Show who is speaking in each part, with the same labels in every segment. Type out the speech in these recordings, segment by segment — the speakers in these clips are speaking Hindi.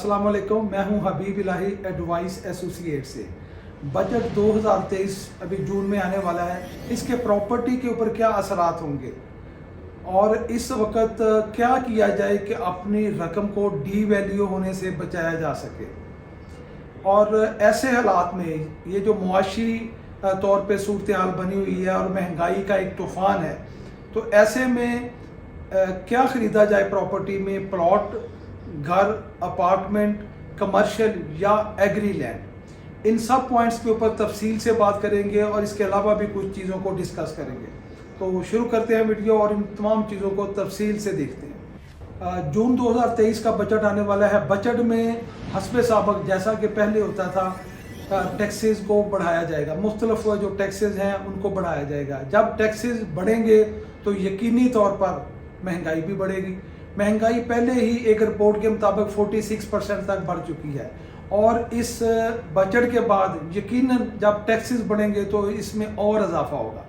Speaker 1: अस्सलाम वालेकुम, मैं हूं हबीब इलाही एडवाइस एसोसिएट से। बजट 2023 अभी जून में आने वाला है। इसके प्रॉपर्टी के ऊपर क्या असरात होंगे और इस वक्त क्या किया जाए कि अपनी रकम को डी वैल्यू होने से बचाया जा सके। और ऐसे हालात में ये जो मुआशी तौर पे सूरत हाल बनी हुई है और महंगाई का एक तूफ़ान है, तो ऐसे में क्या ख़रीदा जाए प्रॉपर्टी में, प्लॉट, घर, अपार्टमेंट, कमर्शियल या एग्री लैंड। इन सब पॉइंट्स के ऊपर तफसील से बात करेंगे और इसके अलावा भी कुछ चीज़ों को डिस्कस करेंगे। तो शुरू करते हैं वीडियो और इन तमाम चीज़ों को तफसील से देखते हैं। जून 2023 का बजट आने वाला है। बजट में हस्बे साबक जैसा कि पहले होता था, टैक्सेस को बढ़ाया जाएगा। मुख्तलिफ जो टैक्सेस हैं उनको बढ़ाया जाएगा। जब टैक्सेस बढ़ेंगे तो यकीनी तौर पर महंगाई भी बढ़ेगी। महंगाई पहले ही एक रिपोर्ट के मुताबिक 46% तक बढ़ चुकी है और इस बजट के बाद यकीनन जब टैक्सेस बढ़ेंगे तो इसमें और इजाफा होगा।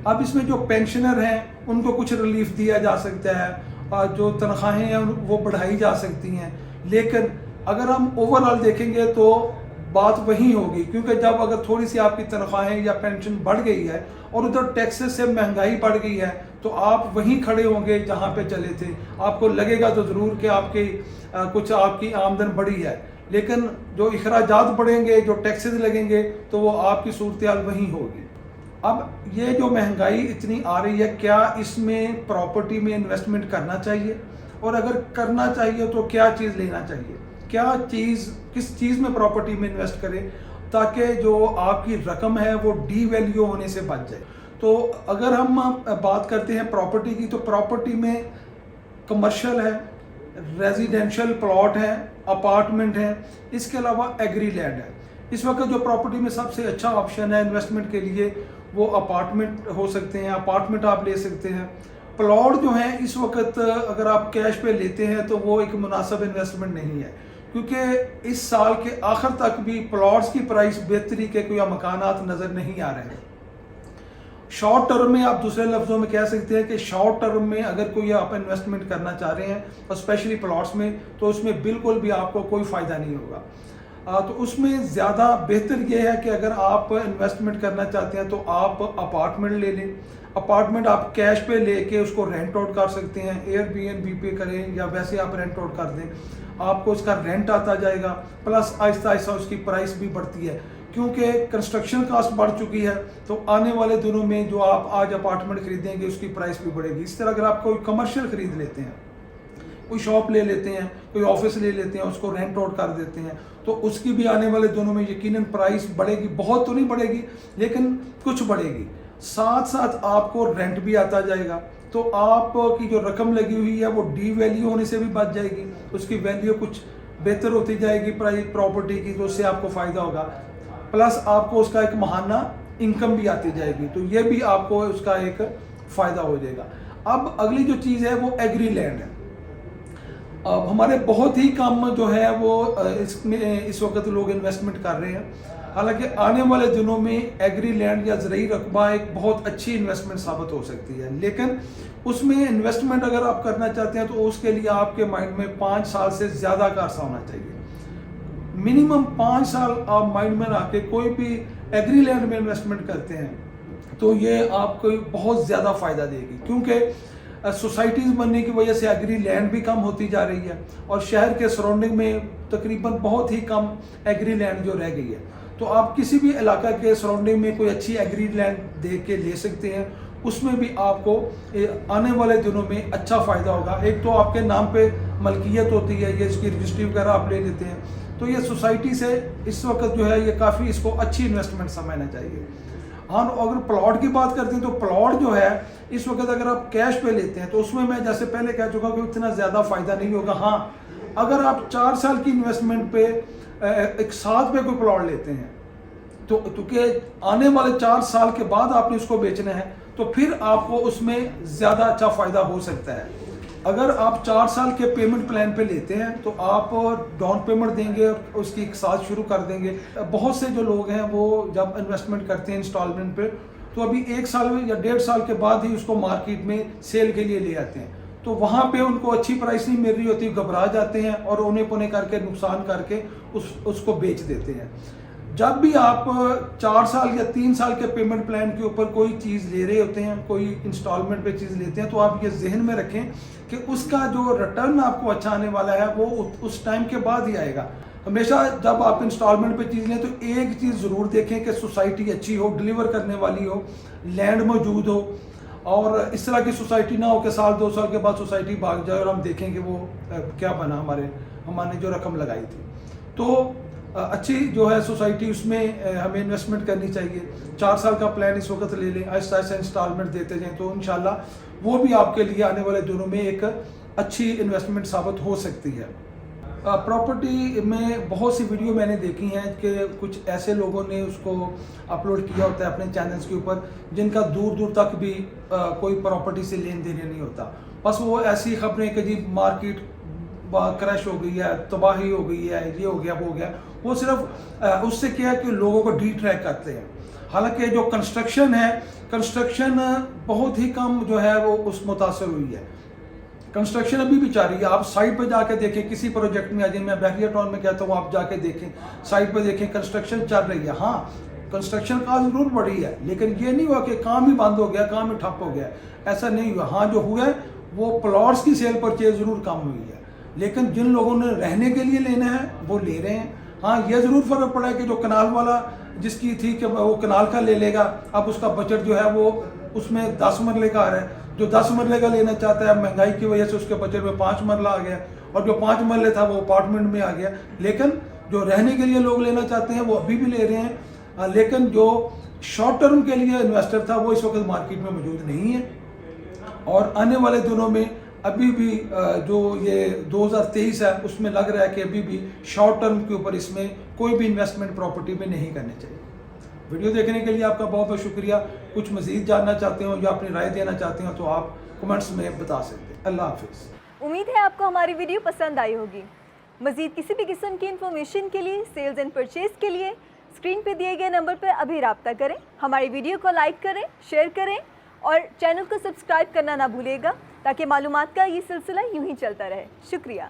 Speaker 1: अब इसमें जो पेंशनर हैं उनको कुछ रिलीफ दिया जा सकता है और जो तनख्वाहें हैं वो बढ़ाई जा सकती हैं, लेकिन अगर हम ओवरऑल देखेंगे तो बात वही होगी, क्योंकि जब अगर थोड़ी सी आपकी तनख्वाहें या पेंशन बढ़ गई है और उधर टैक्सेस से महंगाई बढ़ गई है तो आप वहीं खड़े होंगे जहां पे चले थे। आपको लगेगा तो ज़रूर कि आपकी कुछ आपकी आमदन बढ़ी है, लेकिन जो अखराजात बढ़ेंगे, जो टैक्सेस लगेंगे, तो वो आपकी सूरत हाल वहीं होगी। अब ये जो महंगाई इतनी आ रही है, क्या इसमें प्रॉपर्टी में इन्वेस्टमेंट करना चाहिए और अगर करना चाहिए तो क्या चीज़ लेना चाहिए, क्या चीज़ किस चीज़ में प्रॉपर्टी में इन्वेस्ट करें ताकि जो आपकी रकम है वो डी वैल्यू होने से बच जाए। तो अगर हम बात करते हैं प्रॉपर्टी की, तो प्रॉपर्टी में कमर्शियल है, रेजिडेंशियल प्लॉट है, अपार्टमेंट है, इसके अलावा एग्री लैंड है। इस वक्त जो प्रॉपर्टी में सबसे अच्छा ऑप्शन है इन्वेस्टमेंट के लिए वो अपार्टमेंट हो सकते हैं। अपार्टमेंट आप ले सकते हैं। प्लॉट जो है इस वक्त अगर आप कैश पे लेते हैं तो वो एक मुनासिब इन्वेस्टमेंट नहीं है, क्योंकि इस साल के आखिर तक भी प्लॉट्स की प्राइस बेहतरी के कोई मकानात नज़र नहीं आ रहे हैं। शॉर्ट टर्म में आप दूसरे लफ्ज़ों में कह सकते हैं कि शॉर्ट टर्म में अगर कोई आप इन्वेस्टमेंट करना चाह रहे हैं और स्पेशली प्लॉट्स में, तो उसमें बिल्कुल भी आपको कोई फ़ायदा नहीं होगा। तो उसमें ज़्यादा बेहतर यह है कि अगर आप इन्वेस्टमेंट करना चाहते हैं तो आप अपार्टमेंट ले लें। अपार्टमेंट आप कैश पे लेके उसको रेंट आउट कर सकते हैं, एयरबीएनबी पे करें या वैसे आप रेंट आउट कर दें, आपको इसका रेंट आता जाएगा। प्लस आहिस्ता आहिस्ता उसकी प्राइस भी बढ़ती है, क्योंकि कंस्ट्रक्शन कास्ट बढ़ चुकी है, तो आने वाले दिनों में जो आप आज अपार्टमेंट खरीदेंगे उसकी प्राइस भी बढ़ेगी। इस तरह अगर आप कोई कमर्शियल खरीद लेते हैं, कोई शॉप ले लेते हैं, कोई ऑफिस ले लेते हैं, उसको रेंट आउट कर देते हैं, तो उसकी भी आने वाले दिनों में यकीनन प्राइस बढ़ेगी। बहुत तो नहीं बढ़ेगी लेकिन कुछ बढ़ेगी। साथ साथ आपको रेंट भी आता जाएगा, तो आपकी जो रकम लगी हुई है वो डी वैल्यू होने से भी बच जाएगी, उसकी वैल्यू कुछ बेहतर होती जाएगी प्राइस प्रॉपर्टी की, तो उससे आपको फ़ायदा होगा। प्लस आपको उसका एक माहाना इनकम भी आती जाएगी, तो ये भी आपको उसका एक फ़ायदा हो जाएगा। अब अगली जो चीज़ है वो एग्री लैंड है। अब हमारे बहुत ही कम जो है वो इसमें इस वक्त लोग इन्वेस्टमेंट कर रहे हैं। हालांकि आने वाले दिनों में एग्री लैंड या ज़रूरी रकबा एक बहुत अच्छी इन्वेस्टमेंट साबित हो सकती है, लेकिन उसमें इन्वेस्टमेंट अगर आप करना चाहते हैं तो उसके लिए आपके माइंड में 5 साल से ज़्यादा का अरसा होना चाहिए। मिनिमम 5 साल आप माइंड में रख के कोई भी एग्री लैंड में इन्वेस्टमेंट करते हैं तो ये आपको बहुत ज़्यादा फ़ायदा देगी, क्योंकि सोसाइटीज़ बनने की वजह से एग्री लैंड भी कम होती जा रही है और शहर के सराउंडिंग में तकरीबन बहुत ही कम एग्री लैंड जो रह गई है। तो आप किसी भी इलाका के सराउंडिंग में कोई अच्छी एग्री लैंड देख के ले सकते हैं, उसमें भी आपको आने वाले दिनों में अच्छा फ़ायदा होगा। एक तो आपके नाम पे मलकियत होती है, ये इसकी रजिस्ट्री वगैरह आप ले लेते हैं, तो ये सोसाइटी से इस वक्त जो है ये काफ़ी इसको अच्छी इन्वेस्टमेंट समझना चाहिए। हाँ, अगर प्लॉट की बात करते हैं तो प्लॉट जो है इस वक्त अगर आप कैश पे लेते हैं तो उसमें मैं जैसे पहले कह चुका कि इतना ज़्यादा फ़ायदा नहीं होगा। हाँ, अगर आप 4 साल की इन्वेस्टमेंट पे एक साथ पे कोई प्लॉट लेते हैं तो क्योंकि आने वाले 4 साल के बाद आपने उसको बेचना है, तो फिर आपको उसमें ज़्यादा अच्छा फ़ायदा हो सकता है। अगर आप 4 साल के पेमेंट प्लान पे लेते हैं तो आप डाउन पेमेंट देंगे और उसकी एक साथ शुरू कर देंगे। बहुत से जो लोग हैं वो जब इन्वेस्टमेंट करते हैं इंस्टॉलमेंट पे तो अभी 1 साल या 1.5 साल के बाद ही उसको मार्केट में सेल के लिए ले आते हैं। तो वहाँ पे उनको अच्छी प्राइस नहीं मिल रही होती, घबरा जाते हैं और ओने पोने करके नुकसान करके उसको बेच देते हैं। जब भी आप 4 साल या 3 साल के पेमेंट प्लान के ऊपर कोई चीज़ ले रहे होते हैं, कोई इंस्टॉलमेंट पे चीज़ लेते हैं, तो आप ये जहन में रखें कि उसका जो रिटर्न आपको अच्छा आने वाला है वो उस टाइम के बाद ही आएगा। हमेशा जब आप इंस्टॉलमेंट पे चीज़ लें तो एक चीज़ ज़रूर देखें कि सोसाइटी अच्छी हो, डिलीवर करने वाली हो, लैंड मौजूद हो, और इस तरह की सोसाइटी ना हो कि साल 2 साल के बाद सोसाइटी भाग जाए और हम देखें कि वो क्या बना हमने जो रकम लगाई थी। तो अच्छी जो है सोसाइटी, उसमें हमें इन्वेस्टमेंट करनी चाहिए। 4 साल का प्लान इस वक्त ले लें, आहिस्ता आहिस्ता इंस्टॉलमेंट देते जाएं, तो इंशाल्लाह वो भी आपके लिए आने वाले दिनों में एक अच्छी इन्वेस्टमेंट साबित हो सकती है। प्रॉपर्टी में बहुत सी वीडियो मैंने देखी हैं कि कुछ ऐसे लोगों ने उसको अपलोड किया होता है अपने चैनल्स के ऊपर जिनका दूर दूर तक भी कोई प्रॉपर्टी से लेन देन नहीं होता। बस वो ऐसी खबरें कि जी मार्केट क्रैश हो गई है, तबाही हो गई है, ये हो गया, वो हो गया, वो सिर्फ उससे क्या है कि लोगों को डिट्रैक्ट करते हैं। हालांकि जो कंस्ट्रक्शन है, कंस्ट्रक्शन बहुत ही कम जो है वो उस मुतासर हुई है। कंस्ट्रक्शन अभी भी जारी है। आप साइट पे जाके देखें, किसी प्रोजेक्ट में आ जाए, मैं बहरिया टाउन में कहता हूँ, आप जाके देखें, साइट पे देखें, कंस्ट्रक्शन चल रही है। हाँ, कंस्ट्रक्शन का जरूर बढ़ी है, लेकिन ये नहीं हुआ कि काम ही बंद हो गया, काम ही ठप हो गया, ऐसा नहीं हुआ। हाँ, जो हुआ है वो प्लॉट्स की सेल परचेज जरूर कम हुई है, लेकिन जिन लोगों ने रहने के लिए लेना है वो ले रहे हैं। हाँ, ये ज़रूर फ़र्क पड़ा है कि जो कनाल वाला जिसकी थी कि वो कनाल का ले लेगा, अब उसका बजट जो है वो उसमें 10 मरले का आ रहा है। जो 10 मरले का लेना चाहता है, महंगाई की वजह से उसके बजट में 5 मरला आ गया, और जो 5 मरले था वो अपार्टमेंट में आ गया। लेकिन जो रहने के लिए लोग लेना चाहते हैं वो अभी भी ले रहे हैं, लेकिन जो शॉर्ट टर्म के लिए इन्वेस्टर था वो इस वक्त मार्केट में मौजूद नहीं है। और आने वाले दिनों में अभी भी जो ये 2023 है उसमें लग रहा है कि अभी भी शॉर्ट टर्म के ऊपर इसमें कोई भी इन्वेस्टमेंट प्रॉपर्टी में नहीं करनी चाहिए। वीडियो देखने के लिए आपका बहुत बहुत शुक्रिया। कुछ मज़ीद जानना चाहते हो या अपनी राय देना चाहते हो तो आप कमेंट्स में बता सकते हैं। अल्लाह हाफिज़।
Speaker 2: उम्मीद है आपको हमारी वीडियो पसंद आई होगी। मज़ीद किसी भी किस्म की इन्फॉर्मेशन के लिए, सेल्स एंड परचेज़ के लिए स्क्रीन पर दिए गए नंबर पर अभी रब्ता करें। हमारी वीडियो को लाइक करें, शेयर करें और चैनल को सब्सक्राइब करना ना भूलिएगा, ताकि मालूमात का ये सिलसिला यूं ही चलता रहे। शुक्रिया।